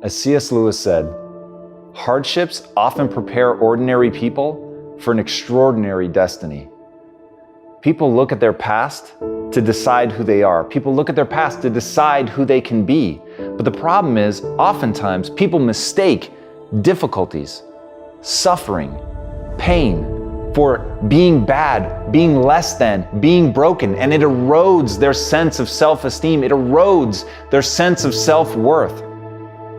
As C.S. Lewis said, hardships often prepare ordinary people for an extraordinary destiny. People look at their past to decide who they are. People look at their past to decide who they can be. But the problem is, oftentimes, people mistake difficulties, suffering, pain for being bad, being less than, being broken, and it erodes their sense of self-esteem. It erodes their sense of self-worth.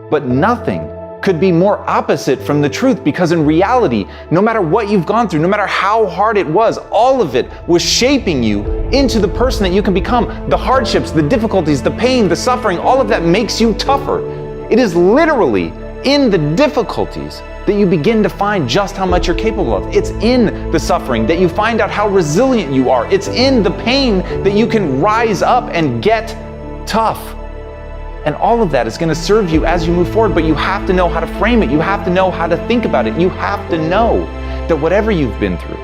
But nothing could be more opposite from the truth, because in reality, no matter what you've gone through, no matter how hard it was, all of it was shaping you into the person that you can become. The hardships, the difficulties, the pain, the suffering, all of that makes you tougher. It is literally in the difficulties that you begin to find just how much you're capable of. It's in the suffering that you find out how resilient you are. It's in the pain that you can rise up and get tough. And all of that is going to serve you as you move forward, but you have to know how to frame it. You have to know how to think about it. You have to know that whatever you've been through,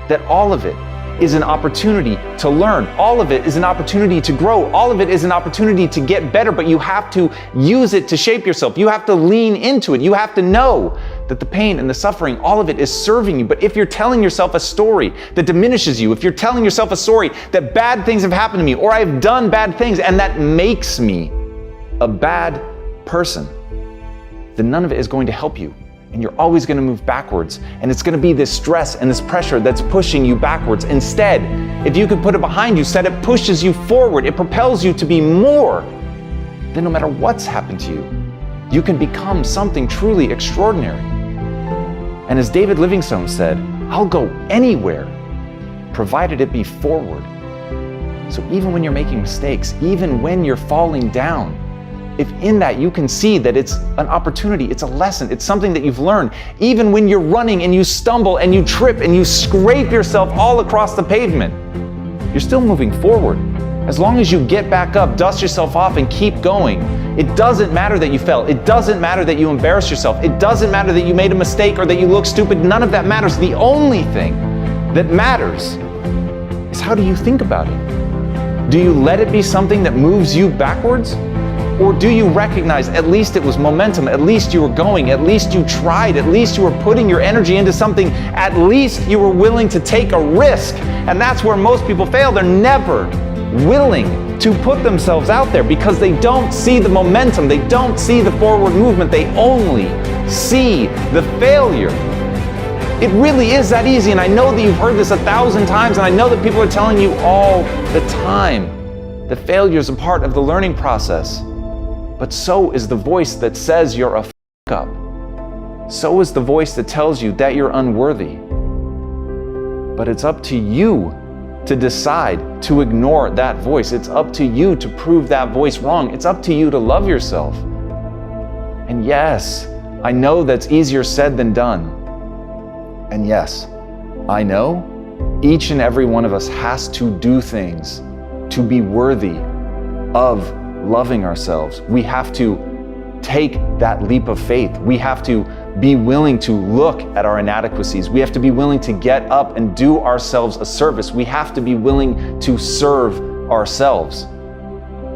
that all of it is an opportunity to learn. All of it is an opportunity to grow. All of it is an opportunity to get better, but you have to use it to shape yourself. You have to lean into it. You have to know that the pain and the suffering, all of it is serving you. But if you're telling yourself a story that diminishes you, if you're telling yourself a story that bad things have happened to me, or I've done bad things and that makes me a bad person, then none of it is going to help you. And you're always going to move backwards. And it's going to be this stress and this pressure that's pushing you backwards. Instead, if you could put it behind you, said it pushes you forward, it propels you to be more, then no matter what's happened to you, you can become something truly extraordinary. And as David Livingstone said, I'll go anywhere, provided it be forward. So even when you're making mistakes, even when you're falling down, if in that you can see that it's an opportunity, it's a lesson, it's something that you've learned, even when you're running and you stumble and you trip and you scrape yourself all across the pavement, you're still moving forward. As long as you get back up, dust yourself off and keep going. It doesn't matter that you fell. It doesn't matter that you embarrassed yourself. It doesn't matter that you made a mistake or that you look stupid. None of that matters. The only thing that matters is how do you think about it? Do you let it be something that moves you backwards? Or do you recognize at least it was momentum, at least you were going, at least you tried, at least you were putting your energy into something, at least you were willing to take a risk? And that's where most people fail. They're never willing to put themselves out there because they don't see the momentum, they don't see the forward movement, they only see the failure. It really is that easy, and I know that you've heard this 1,000 times, and I know that people are telling you all the time that failure is a part of the learning process. But so is the voice that says you're a up. So is the voice that tells you that you're unworthy. But it's up to you to decide to ignore that voice. It's up to you to prove that voice wrong. It's up to you to love yourself. And yes, I know that's easier said than done. And yes, I know each and every one of us has to do things to be worthy of loving ourselves. We have to take that leap of faith. We have to be willing to look at our inadequacies. We have to be willing to get up and do ourselves a service. We have to be willing to serve ourselves.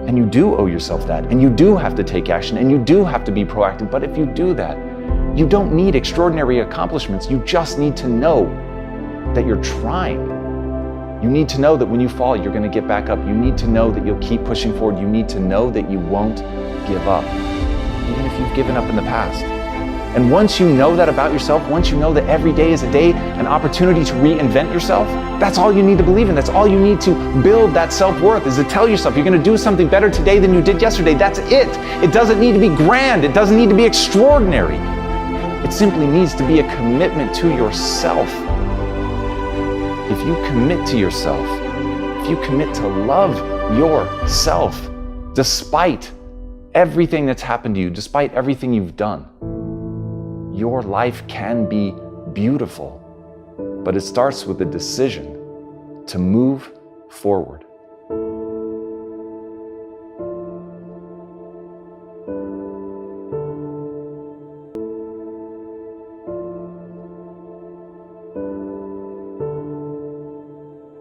And you do owe yourself that. And you do have to take action. And you do have to be proactive. But if you do that, you don't need extraordinary accomplishments. You just need to know that you're trying. You need to know that when you fall, you're going to get back up. You need to know that you'll keep pushing forward. You need to know that you won't give up, even if you've given up in the past. And once you know that about yourself, once you know that every day is a day, an opportunity to reinvent yourself, that's all you need to believe in. That's all you need to build that self-worth, is to tell yourself you're going to do something better today than you did yesterday. That's it. It doesn't need to be grand. It doesn't need to be extraordinary. It simply needs to be a commitment to yourself. If you commit to yourself, if you commit to love yourself, despite everything that's happened to you, despite everything you've done, your life can be beautiful. But it starts with a decision to move forward.